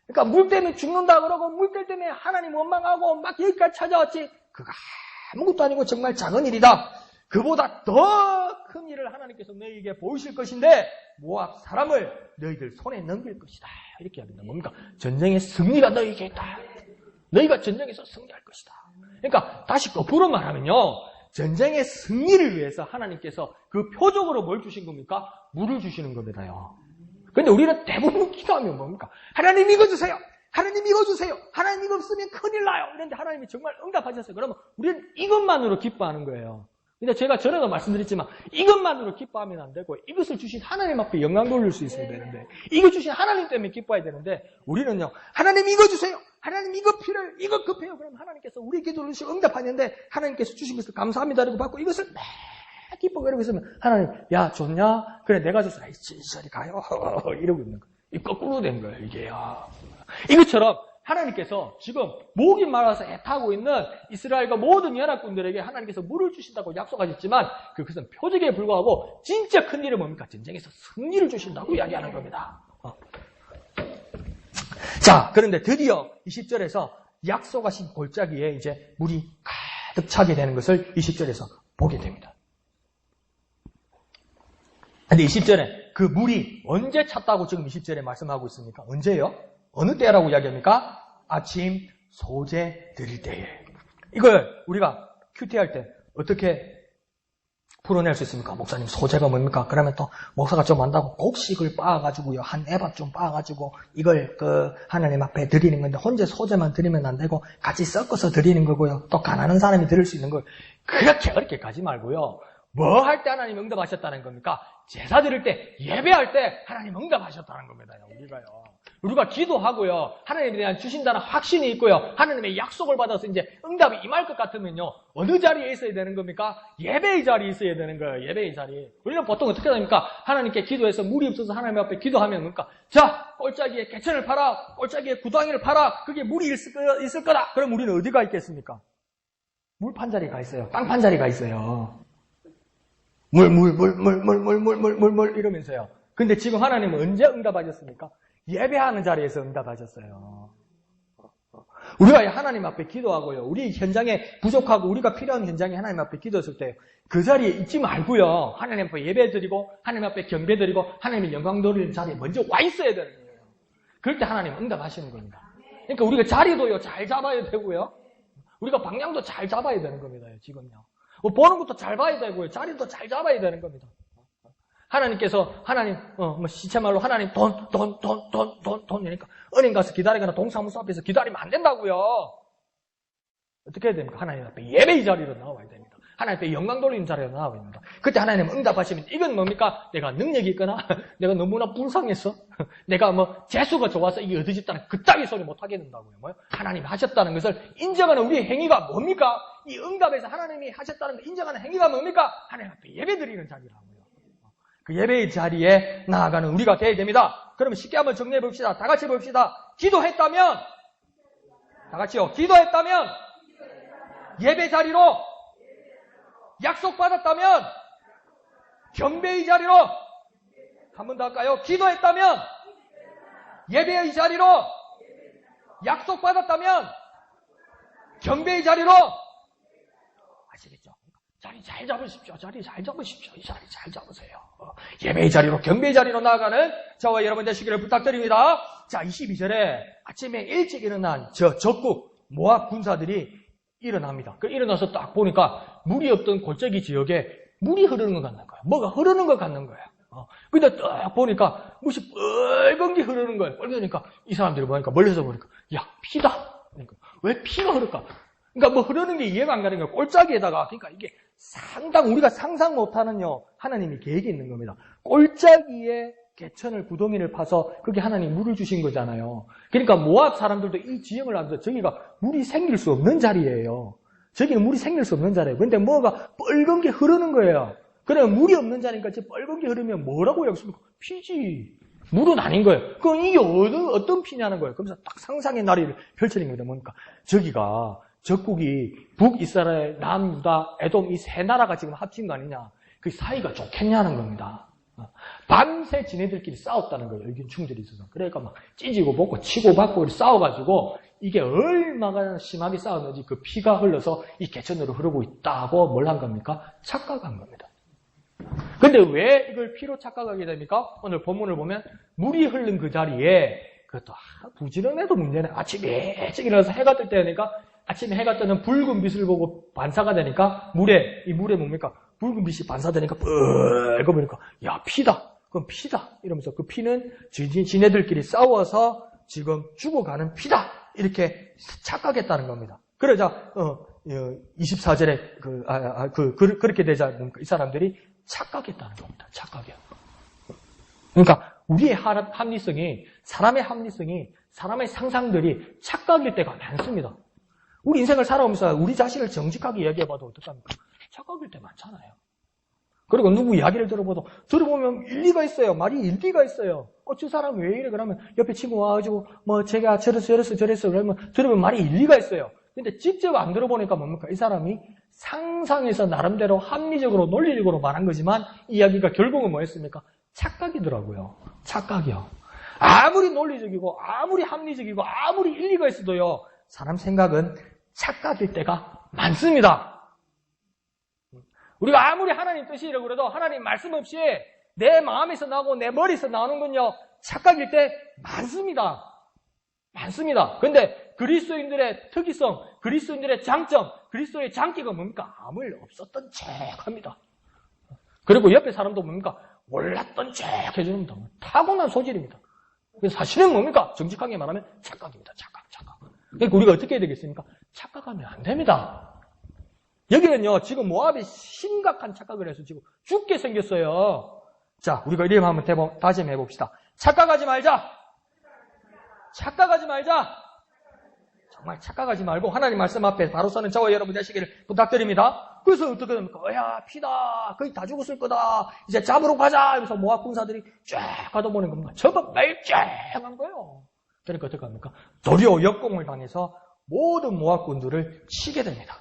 그러니까 물 때문에 죽는다 그러고 물 때문에 하나님 원망하고 막 여기까지 찾아왔지. 그거 아무것도 아니고 정말 작은 일이다. 그보다 더 큰 일을 하나님께서 너희에게 보이실 것인데 모압 사람을 너희들 손에 넘길 것이다. 이렇게 합니다. 뭡니까? 전쟁의 승리가 너희에게 있다. 너희가 전쟁에서 승리할 것이다. 그러니까 다시 거꾸로 말하면요, 전쟁의 승리를 위해서 하나님께서 그 표적으로 뭘 주신 겁니까? 물을 주시는 겁니다요. 그런데 우리는 대부분 기도하면 뭡니까? 하나님 이거 주세요. 하나님 이거 주세요. 하나님 이거 없으면 큰일 나요. 그런데 하나님이 정말 응답하셨어요. 그러면 우리는 이것만으로 기뻐하는 거예요. 근데 제가 전에도 말씀드렸지만 이것만으로 기뻐하면 안 되고 이것을 주신 하나님 앞에 영광 돌릴 수 있어야 되는데, 이거 주신 하나님 때문에 기뻐해야 되는데, 우리는요, 하나님 이거 주세요. 하나님 이거 필요해요. 이거 급해요. 그럼 하나님께서 우리 기도를 응답하는데 하나님께서 주신 것을 감사합니다. 이러고 받고 이것을 막 기뻐 이러고 있으면 하나님, 야 좋냐? 그래 내가 줬어. 아이 진짜리 가요. 이러고 있는 거예요. 이 거꾸로 된 거예요, 이게요. 이것처럼 하나님께서 지금 목이 말라서 애타고 있는 이스라엘과 모든 연합군들에게 하나님께서 물을 주신다고 약속하셨지만 그것은 표적에 불과하고 진짜 큰 일은 뭡니까? 전쟁에서 승리를 주신다고 이야기하는 겁니다. 자, 그런데 드디어 20절에서 약속하신 골짜기에 이제 물이 가득 차게 되는 것을 20절에서 보게 됩니다. 근데 20절에 그 물이 언제 찼다고 지금 20절에 말씀하고 있습니까? 언제예요? 어느 때라고 이야기합니까? 아침 소재 드릴 때에. 이걸 우리가 큐티할 때 어떻게 풀어낼 수 있습니까? 목사님 소재가 뭡니까? 그러면 또 목사가 좀 안다고 곡식을 빻아가지고요. 한 에바 좀 빻아가지고 이걸 하나님 앞에 드리는 건데 혼자 소재만 드리면 안 되고 같이 섞어서 드리는 거고요. 또 가난한 사람이 드릴 수 있는 걸 그렇게 어렵게 가지 말고요. 뭐 할 때 하나님 응답하셨다는 겁니까? 제사 드릴 때, 예배할 때 하나님 응답하셨다는 겁니다. 우리가 기도하고요. 하나님에 대한 주신다는 확신이 있고요. 하나님의 약속을 받아서 이제 응답이 임할 것 같으면요. 어느 자리에 있어야 되는 겁니까? 예배의 자리에 있어야 되는 거예요. 예배의 자리. 우리는 보통 어떻게 합니까? 하나님께 기도해서 물이 없어서 하나님 앞에 기도하면 뭡니까? 자, 꼴짜기에 개천을 팔아. 꼴짜기에 구덩이를 팔아. 그게 물이 있을 거다. 그럼 우리는 어디가 있겠습니까? 물 판 자리가 있어요. 땅 판 자리가 있어요. 물 이러면서요. 근데 지금 하나님은 언제 응답하셨습니까? 예배하는 자리에서 응답하셨어요. 우리가 하나님 앞에 기도하고요. 우리 현장에 부족하고 우리가 필요한 현장에 하나님 앞에 기도했을 때 그 자리에 있지 말고요. 하나님 앞에 예배드리고 하나님 앞에 경배드리고 하나님의 영광 돌리는 자리에 먼저 와 있어야 되는 거예요. 그럴 때 하나님 응답하시는 겁니다. 그러니까 우리가 자리도요 잘 잡아야 되고요. 우리가 방향도 잘 잡아야 되는 겁니다. 지금요. 보는 것도 잘 봐야 되고요. 자리도 잘 잡아야 되는 겁니다. 하나님께서 시체말로 하나님 돈 이러니까 은행 가서 기다리거나 동사무소 앞에서 기다리면 안 된다고요. 어떻게 해야 됩니까? 하나님 앞에 예배의 자리로 나와야 됩니다. 하나님 앞에 영광 돌리는 자리로 나와야 됩니다. 그때 하나님 응답하시면 이건 뭡니까? 내가 능력이 있거나 내가 너무나 불쌍해서 내가 재수가 좋아서 이게 얻어졌다는 그따위 소리 못 하게 된다고요. 하나님이 하셨다는 것을 인정하는 우리의 행위가 뭡니까? 이 응답에서 하나님이 하셨다는 걸 인정하는 행위가 뭡니까? 하나님 앞에 예배드리는 자리라고요. 그 예배의 자리에 나아가는 우리가 되어야 됩니다. 그러면 쉽게 한번 정리해 봅시다. 다 같이 봅시다. 기도했다면, 다 같이요. 기도했다면, 예배 자리로, 약속받았다면, 경배의 자리로, 한 번 더 할까요? 기도했다면, 예배의 자리로, 약속받았다면, 경배의 자리로, 아시겠죠? 자리 잘 잡으십시오. 자리 잘 잡으십시오. 이 자리 잘 잡으세요. 예배의 자리로, 경배의 자리로 나아가는 저와 여러분 되시기를 부탁드립니다. 자, 22절에 아침에 일찍 일어난 적국 모압 군사들이 일어납니다. 일어나서 딱 보니까 물이 없던 골짜기 지역에 물이 흐르는 것 같는 거예요. 뭐가 흐르는 것 같는 거예요. 근데 딱 보니까 무엇이 빨간 게 흐르는 거예요. 빨개지니까 이 사람들이 보니까 멀리서 보니까 야, 피다. 그러니까 왜 피가 흐를까? 그러니까 흐르는 게 이해가 안 가는 거예요. 골짜기에다가 그러니까 이게 우리가 상상 못하는요 하나님이 계획이 있는 겁니다. 골짜기에 개천을 구덩이를 파서 그게 하나님 물을 주신 거잖아요. 그러니까 모압 사람들도 이 지형을 하면서 저기가 물이 생길 수 없는 자리예요. 저기는 물이 생길 수 없는 자리예요. 그런데 뭐가 빨간 게 흐르는 거예요. 그러면 물이 없는 자리니까 빨간 게 흐르면 뭐라고 여겼습니까? 피지. 물은 아닌 거예요. 그럼 이게 어떤 피냐는 거예요. 그러면서 딱 상상의 나리를 펼치는 겁니다. 뭡니까? 저기가 적국이 북이스라엘, 남유다, 에돔 이 세 나라가 지금 합친 거 아니냐. 그 사이가 좋겠냐는 겁니다. 밤새 지네들끼리 싸웠다는 거예요. 의견 충돌이 있어서. 그러니까 막 찢고 먹고 치고 받고 싸워가지고 이게 얼마나 심하게 싸웠는지 그 피가 흘러서 이 개천으로 흐르고 있다고 뭘 한 겁니까? 착각한 겁니다. 근데 왜 이걸 피로 착각하게 됩니까? 오늘 본문을 보면 물이 흐른 그 자리에 그것도 부지런해도 문제는 아침에 일찍 일어나서 해가 뜰 때니까 아침에 해가 뜨는 붉은 빛을 보고 반사가 되니까 이 물에 뭡니까? 붉은 빛이 반사되니까 빨간 보니까 야 피다. 그럼 피다. 이러면서 그 피는 지네들끼리 싸워서 지금 죽어가는 피다. 이렇게 착각했다는 겁니다. 그러자 24절에 그렇게 되자 뭡니까? 이 사람들이 착각했다는 겁니다. 착각이요. 그러니까 우리의 합리성이 사람의 상상들이 착각일 때가 많습니다. 우리 인생을 살아오면서 우리 자신을 정직하게 이야기해봐도 어떡합니까? 착각일 때 많잖아요. 그리고 누구 이야기를 들어보면 일리가 있어요. 말이 일리가 있어요. 저 사람 왜 이래? 그러면 옆에 친구 와가지고 제가 저랬어 그러면 들으면 말이 일리가 있어요. 근데 직접 안 들어보니까 뭡니까? 이 사람이 상상해서 나름대로 합리적으로 논리적으로 말한 거지만 이야기가 결국은 뭐였습니까? 착각이더라고요. 착각이요. 아무리 논리적이고 아무리 합리적이고 아무리 일리가 있어도요. 사람 생각은 착각일 때가 많습니다. 우리가 아무리 하나님 뜻이라고 그래도 하나님 말씀 없이 내 마음에서 나오고 내 머리에서 나오는 건요. 착각일 때 많습니다. 많습니다. 근데 그리스도인들의 특이성, 그리스도인들의 장점, 그리스도의 장기가 뭡니까? 아무 일 없었던 척합니다. 그리고 옆에 사람도 뭡니까? 몰랐던 척 해주는 겁니다. 타고난 소질입니다. 그래서 사실은 뭡니까? 정직하게 말하면 착각입니다. 착각. 그러니까 우리가 어떻게 해야 되겠습니까? 착각하면 안 됩니다. 여기는요, 지금 모압이 심각한 착각을 해서 지금 죽게 생겼어요. 자, 우리가 이름 한번 다시 한번 해봅시다. 착각하지 말자. 착각하지 말자. 정말 착각하지 말고 하나님 말씀 앞에 바로 서는 저와 여러분 되시기를 부탁드립니다. 그래서 어떻게 됩니까? 야, 피다. 거의 다 죽었을 거다. 이제 잡으러 가자. 이러면서 모압 군사들이 쫙 가둬보는 겁니다. 저거 말짱한 거예요. 그러니까 어떻게 합니까? 도리어 역공을 당해서 모든 모압군들을 치게 됩니다.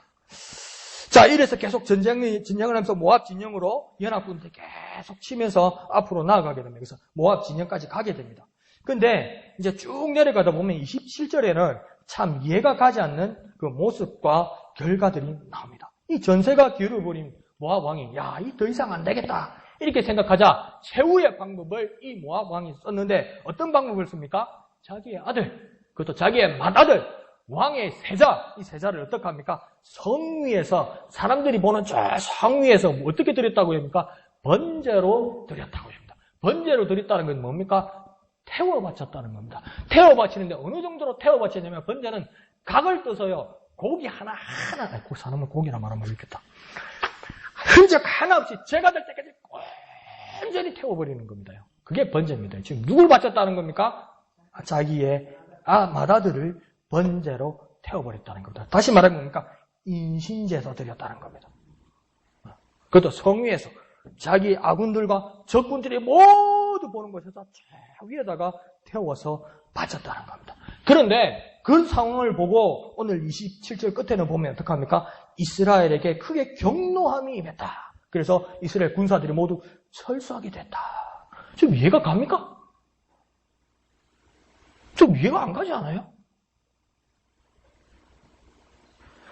자, 이래서 계속 전쟁을 하면서 모압 진영으로 연합군들이 계속 치면서 앞으로 나아가게 됩니다. 그래서 모압 진영까지 가게 됩니다. 근데 이제 쭉 내려가다 보면 27절에는 참 이해가 가지 않는 그 모습과 결과들이 나옵니다. 이 전세가 기울어 버린 모압 왕이 야, 이 더 이상 안 되겠다. 이렇게 생각하자 최후의 방법을 이 모압 왕이 썼는데 어떤 방법을 씁니까? 자기의 아들, 그것도 자기의 맏아들, 왕의 세자, 이 세자를 어떻게 합니까? 성 위에서, 사람들이 보는 저 성 위에서 어떻게 드렸다고 합니까? 번제로 드렸다고 합니다. 번제로 드렸다는 건 뭡니까? 태워 바쳤다는 겁니다. 태워 바치는데 어느 정도로 태워 바치냐면 번제는 각을 떠서요. 고기 하나하나, 그 사람은 고기나 말하면 모르겠다. 흔적 하나 없이 제가 될 때까지 완전히 태워버리는 겁니다. 그게 번제입니다. 지금 누굴 바쳤다는 겁니까? 자기의 맏아들을 번제로 태워버렸다는 겁니다. 다시 말하면 뭡니까? 인신제사 드렸다는 겁니다. 그것도 성위에서 자기 아군들과 적군들이 모두 보는 곳에서 저 위에다가 태워서 바쳤다는 겁니다. 그런데 그 상황을 보고 오늘 27절 끝에는 보면 어떡합니까? 이스라엘에게 크게 경노함이 임했다. 그래서 이스라엘 군사들이 모두 철수하게 됐다. 좀 이해가 갑니까? 좀 이해가 안 가지 않아요?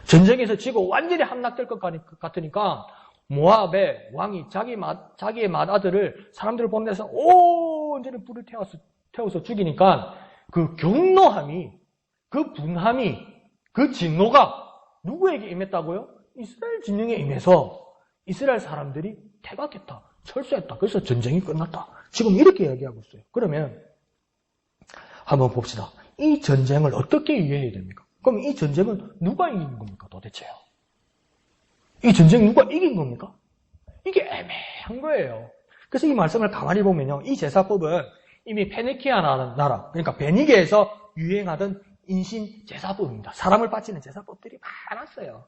전쟁에서 지고 완전히 함락될 것 같으니까 모압의 왕이 자기의 맏아들을 사람들을 보는 데서 온전히 불을 태워서 죽이니까 그 경노함이, 그 분함이, 그 진노가 누구에게 임했다고요? 이스라엘 진영에 임해서 이스라엘 사람들이 퇴각했다, 철수했다. 그래서 전쟁이 끝났다. 지금 이렇게 이야기하고 있어요. 그러면 한번 봅시다. 이 전쟁을 어떻게 이해해야 됩니까? 그럼 이 전쟁은 누가 이긴 겁니까, 도대체요? 이 전쟁 누가 이긴 겁니까? 이게 애매한 거예요. 그래서 이 말씀을 가만히 보면요. 이 제사법은 이미 페니키아 나라, 그러니까 베니게에서 유행하던 인신 제사법입니다. 사람을 바치는 제사법들이 많았어요.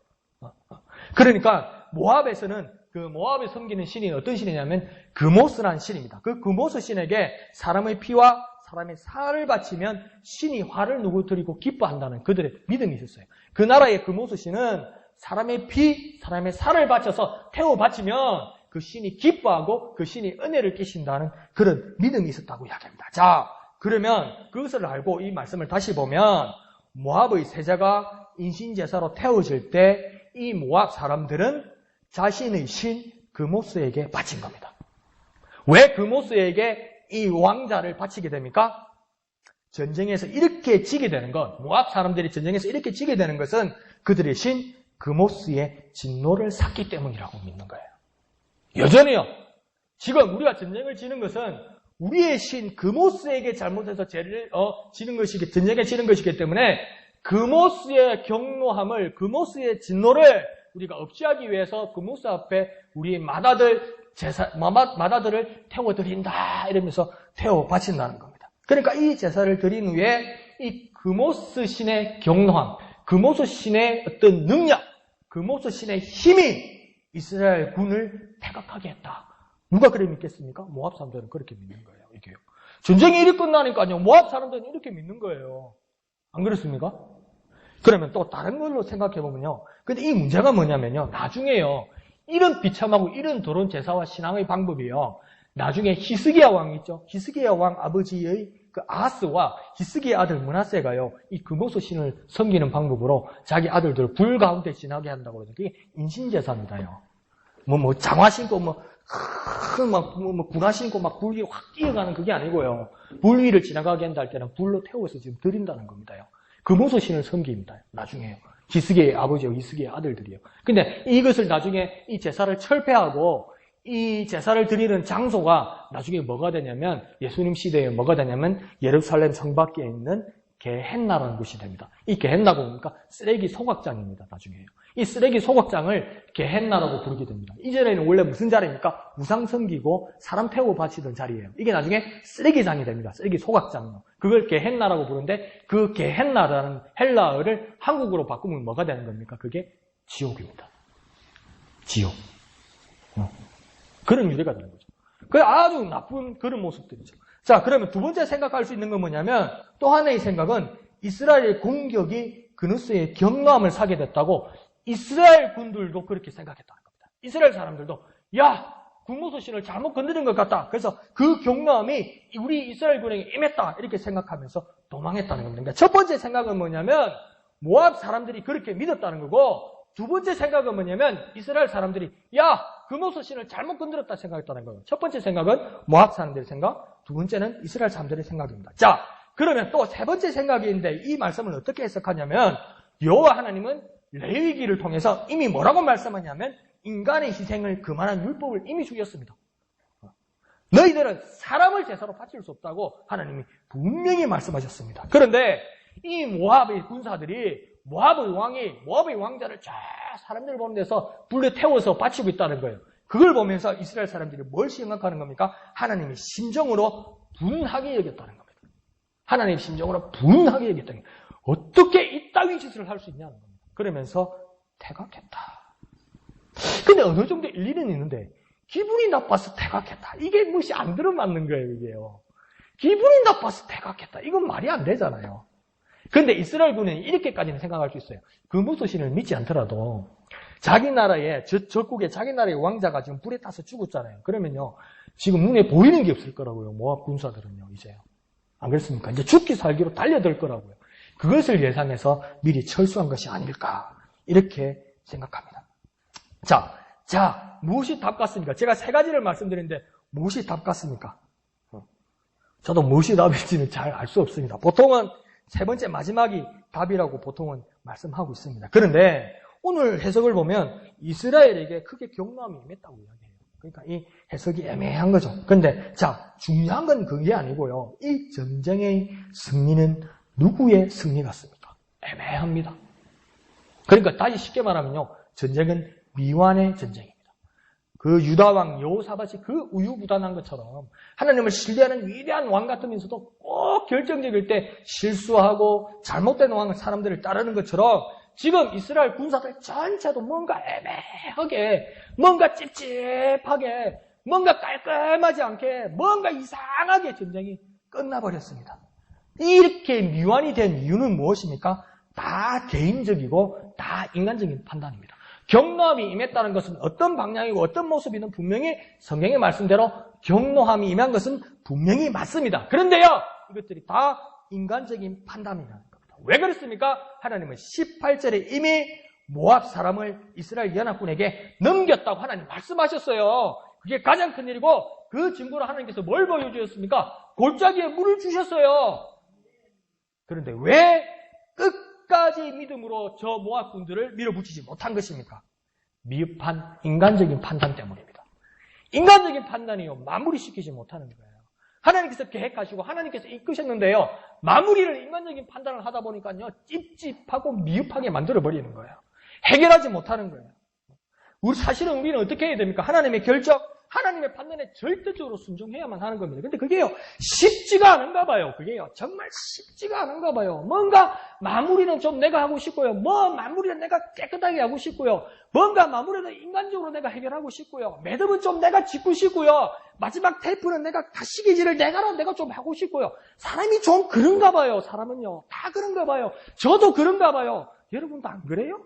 그러니까 모압에서는 그 모압에 섬기는 신이 어떤 신이냐면 그모스라는 신입니다. 그 그모스 신에게 사람의 피와 사람의 살을 바치면 신이 화를 누구드리고 기뻐한다는 그들의 믿음이 있었어요. 그 나라의 그모스 신은 사람의 피, 사람의 살을 바쳐서 태워 바치면 그 신이 기뻐하고 그 신이 은혜를 끼친다는 그런 믿음이 있었다고 이야기합니다. 자, 그러면 그것을 알고 이 말씀을 다시 보면 모압의 세자가 인신제사로 태워질 때 이 모압 사람들은 자신의 신 그모스에게 바친 겁니다. 왜 그모스에게 이 왕자를 바치게 됩니까? 전쟁에서 이렇게 지게 되는 것, 모압 사람들이 전쟁에서 이렇게 지게 되는 것은 그들의 신 그모스의 진노를 샀기 때문이라고 믿는 거예요. 여전히요. 지금 우리가 전쟁을 지는 것은 우리의 신 그모스에게 잘못해서 죄를 지는 것이기, 전쟁에 지는 것이기 때문에 그모스의 경노함을, 그모스의 진노를 우리가 없이하기 위해서 그모스 앞에 우리 맏아들을 태워드린다 이러면서 태워 바친다는 겁니다. 그러니까 이 제사를 드린 후에 이 그모스 신의 경노함, 그모스 신의 어떤 능력, 그모스 신의 힘이 이스라엘 군을 퇴각하게 했다. 누가 그래 믿겠습니까? 모압 사람들은 그렇게 믿는 거예요. 이게요. 전쟁이 이렇게 끝나니까요. 모압 사람들은 이렇게 믿는 거예요. 안 그렇습니까? 그러면 또 다른 걸로 생각해 보면요. 근데 이 문제가 뭐냐면요. 나중에요. 이런 비참하고 이런 더러운 제사와 신앙의 방법이요. 나중에 히스기야 왕 있죠. 히스기야 왕 아버지의 그 아하스와 히스기야 아들 므낫세가요. 이 그모스 신을 섬기는 방법으로 자기 아들들을 불 가운데 지나게 한다고 그러죠. 그게 인신제사입니다요. 장화 신고 군화 신고 불 위에 확 뛰어가는 그게 아니고요. 불 위를 지나가게 한다 할 때는 불로 태워서 지금 드린다는 겁니다요. 그모스 신을 섬깁니다. 나중에요. 히스기야의 아버지와 히스기야의 아들들이요. 근데 이것을 나중에 이 제사를 철폐하고 이 제사를 드리는 장소가 나중에 뭐가 되냐면 예수님 시대에 뭐가 되냐면 예루살렘 성 밖에 있는 게헨나라는 곳이 됩니다. 이 게헨나가 뭡니까? 쓰레기 소각장입니다. 나중에요. 이 쓰레기 소각장을 게헨나라고 부르게 됩니다. 이전에는 원래 무슨 자리입니까? 우상 섬기고 사람 태우고 바치던 자리예요. 이게 나중에 쓰레기장이 됩니다. 쓰레기 소각장이요. 그걸 게헨나라고 부르는데 그 게헨나라는 헬라어를 한국어로 바꾸면 뭐가 되는 겁니까? 그게 지옥입니다. 지옥. 그런 유래가 되는 거죠. 그 아주 나쁜 그런 모습들이죠. 자, 그러면 두 번째 생각할 수 있는 건 뭐냐면 또 하나의 생각은 이스라엘 공격이 그누스의 경노함을 사게 됐다고 이스라엘 군들도 그렇게 생각했다는 겁니다. 이스라엘 사람들도 야, 군무소 신을 잘못 건드린 것 같다. 그래서 그 경노함이 우리 이스라엘 군에게 임했다. 이렇게 생각하면서 도망했다는 겁니다. 그러니까 첫 번째 생각은 뭐냐면 모압 사람들이 그렇게 믿었다는 거고 두 번째 생각은 뭐냐면 이스라엘 사람들이 야, 금오소 신을 잘못 건드렸다 생각했다는 거예요. 첫 번째 생각은 모압 사람들의 생각, 두 번째는 이스라엘 사람들의 생각입니다. 자, 그러면 또 세 번째 생각인데 이 말씀을 어떻게 해석하냐면 여호와 하나님은 레위기를 통해서 이미 뭐라고 말씀하냐면 인간의 희생을 그만한 율법을 이미 주셨습니다. 너희들은 사람을 제사로 바칠 수 없다고 하나님이 분명히 말씀하셨습니다. 그런데 이 모압의 군사들이 모압의 왕자를 쫙 사람들 보는 데서 불에 태워서 바치고 있다는 거예요. 그걸 보면서 이스라엘 사람들이 뭘 생각하는 겁니까? 하나님이 심정으로 분하게 여겼다는 겁니다. 하나님 심정으로 분하게 여겼다는 거예요. 어떻게 이따위 짓을 할 수 있냐는 겁니다. 그러면서 퇴각했다. 근데 어느 정도 일리는 있는데 기분이 나빠서 퇴각했다. 이게 무엇이 안 들어맞는 거예요, 이게요. 기분이 나빠서 퇴각했다. 이건 말이 안 되잖아요. 그런데 이스라엘군은 이렇게까지는 생각할 수 있어요. 금오소신을 믿지 않더라도 자기 나라의 적국의 자기 나라의 왕자가 지금 불에 타서 죽었잖아요. 그러면요 지금 눈에 보이는 게 없을 거라고요. 모압 군사들은요 이제요. 안 그렇습니까? 이제 죽기 살기로 달려들 거라고요. 그것을 예상해서 미리 철수한 것이 아닐까 이렇게 생각합니다. 자 무엇이 답 같습니까? 제가 세 가지를 말씀드렸는데 무엇이 답 같습니까? 저도 무엇이 답일지는 잘 알 수 없습니다. 보통은 세 번째 마지막이 답이라고 보통은 말씀하고 있습니다. 그런데 오늘 해석을 보면 이스라엘에게 크게 경노함이 임했다고 이야기해요. 그러니까 이 해석이 애매한 거죠. 그런데 자 중요한 건 그게 아니고요. 이 전쟁의 승리는 누구의 승리 같습니까? 애매합니다. 그러니까 다시 쉽게 말하면요. 전쟁은 미완의 전쟁입니다. 그 유다왕 여호사밧이 그 우유부단한 것처럼 하나님을 신뢰하는 위대한 왕 같으면서도 꼭 결정적일 때 실수하고 잘못된 왕 사람들을 따르는 것처럼 지금 이스라엘 군사들 전체도 뭔가 애매하게 뭔가 찝찝하게 뭔가 깔끔하지 않게 뭔가 이상하게 전쟁이 끝나버렸습니다. 이렇게 미완이 된 이유는 무엇입니까? 다 개인적이고 다 인간적인 판단입니다. 경노함이 임했다는 것은 어떤 방향이고 어떤 모습이든 분명히 성경의 말씀대로 경노함이 임한 것은 분명히 맞습니다. 그런데요, 이것들이 다 인간적인 판단이라는 겁니다. 왜 그렇습니까? 하나님은 18절에 이미 모압 사람을 이스라엘 연합군에게 넘겼다고 하나님 말씀하셨어요. 그게 가장 큰 일이고 그 증거로 하나님께서 뭘 보여주셨습니까? 골짜기에 물을 주셨어요. 그런데 왜 끝까지 믿음으로 저 모압군들을 밀어붙이지 못한 것입니까? 미흡한 인간적인 판단 때문입니다. 인간적인 판단이요 마무리시키지 못하는 거예요. 하나님께서 계획하시고 하나님께서 이끄셨는데요 마무리를 인간적인 판단을 하다 보니까요 찝찝하고 미흡하게 만들어버리는 거예요. 해결하지 못하는 거예요. 사실은 우리는 어떻게 해야 됩니까? 하나님의 결정, 하나님의 판단에 절대적으로 순종해야만 하는 겁니다. 근데 그게요, 쉽지가 않은가 봐요. 그게요, 정말 쉽지가 않은가 봐요. 뭔가 마무리는 좀 내가 하고 싶고요. 마무리는 내가 깨끗하게 하고 싶고요. 뭔가 마무리는 인간적으로 내가 해결하고 싶고요. 매듭은 좀 내가 짓고 싶고요. 마지막 테이프는 내가 가시기질을 내가 좀 하고 싶고요. 사람이 좀 그런가 봐요. 사람은요, 다 그런가 봐요. 저도 그런가 봐요. 여러분도 안 그래요?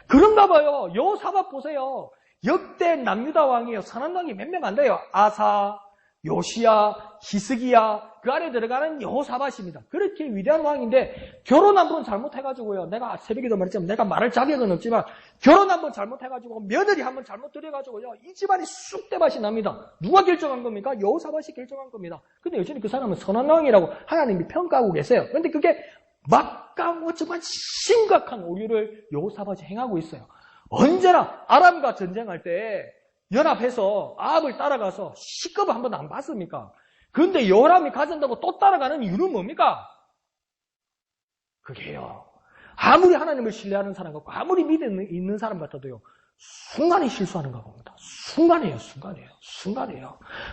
그런가 봐요. 여호사밧 보세요. 역대 남유다 왕이요. 선한 왕이 몇 명 안 돼요. 아사, 요시야, 히스기야 그 안에 들어가는 여호사밧입니다. 그렇게 위대한 왕인데 결혼 한번 잘못해가지고요. 내가 새벽에도 말했지만 내가 말할 자격은 없지만 결혼 한번 잘못해가지고 며느리 한번 잘못 들여가지고요. 이 집안이 쑥대밭이 납니다. 누가 결정한 겁니까? 여호사밧이 결정한 겁니다. 근데 여전히 그 사람은 선한 왕이라고 하나님이 평가하고 계세요. 그런데 그게 막강하지만 심각한 오류를 여호사밧이 행하고 있어요. 언제나 아람과 전쟁할 때 연합해서 아합을 따라가서 시급을 한 번도 안 봤습니까? 그런데 여호람이 가진다고 또 따라가는 이유는 뭡니까? 그게요. 아무리 하나님을 신뢰하는 사람 같고 아무리 믿음 있는 사람 같아도요. 순간에 실수하는가 봅니다. 순간이에요.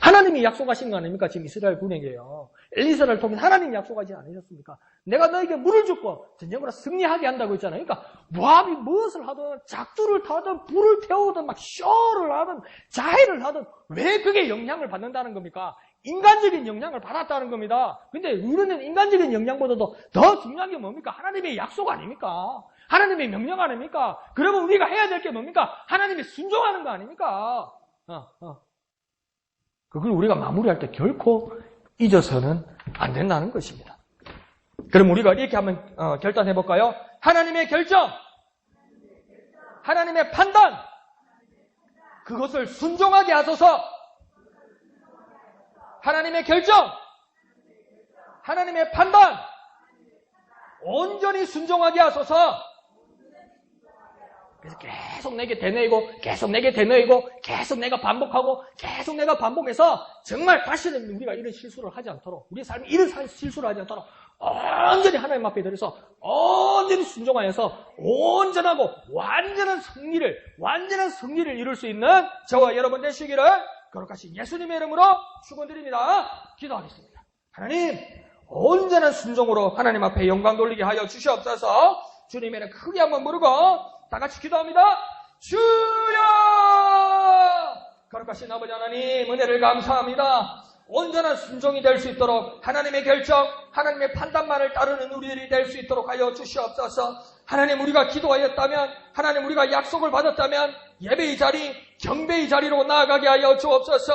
하나님이 약속하신 거 아닙니까? 지금 이스라엘 군에게요. 엘리사를 통해 하나님이 약속하지 않으셨습니까? 내가 너에게 물을 줬고 전쟁으로 승리하게 한다고 했잖아요. 그러니까 모압이 무엇을 하든 작두를 타든 불을 태우든 막 쇼를 하든 자해를 하든 왜 그게 영향을 받는다는 겁니까? 인간적인 영향을 받았다는 겁니다. 근데 우리는 인간적인 영향보다도 더 중요한 게 뭡니까? 하나님의 약속 아닙니까? 하나님의 명령 아닙니까? 그러면 우리가 해야 될 게 뭡니까? 하나님이 순종하는 거 아닙니까? 그걸 우리가 마무리할 때 결코 잊어서는 안 된다는 것입니다. 그럼 우리가 이렇게 한번 결단해 볼까요? 하나님의 결정, 하나님의 판단, 그것을 순종하게 하소서. 하나님의 결정, 하나님의 판단, 온전히 순종하게 하소서. 그래서 계속 내게 되뇌이고, 계속 내게 되뇌이고, 계속 내가 반복하고, 계속 내가 반복해서 정말 다시는 우리가 이런 실수를 하지 않도록, 우리의 삶이 이런 실수를 하지 않도록 온전히 하나님 앞에 들여서 온전히 순종하여서 온전하고 완전한 승리를 이룰 수 있는 저와 여러분 되시기를 거룩하신 예수님의 이름으로 축원드립니다. 기도하겠습니다. 하나님, 온전한 순종으로 하나님 앞에 영광 돌리게 하여 주시옵소서. 주님의 이름 크게 한번 부르고 다 같이 기도합니다. 주여! 거룩하신 아버지 하나님, 은혜를 감사합니다. 온전한 순종이 될 수 있도록 하나님의 결정, 하나님의 판단만을 따르는 우리들이 될 수 있도록 하여 주시옵소서. 하나님, 우리가 기도하였다면, 하나님 우리가 약속을 받았다면 예배의 자리, 경배의 자리로 나아가게 하여 주옵소서.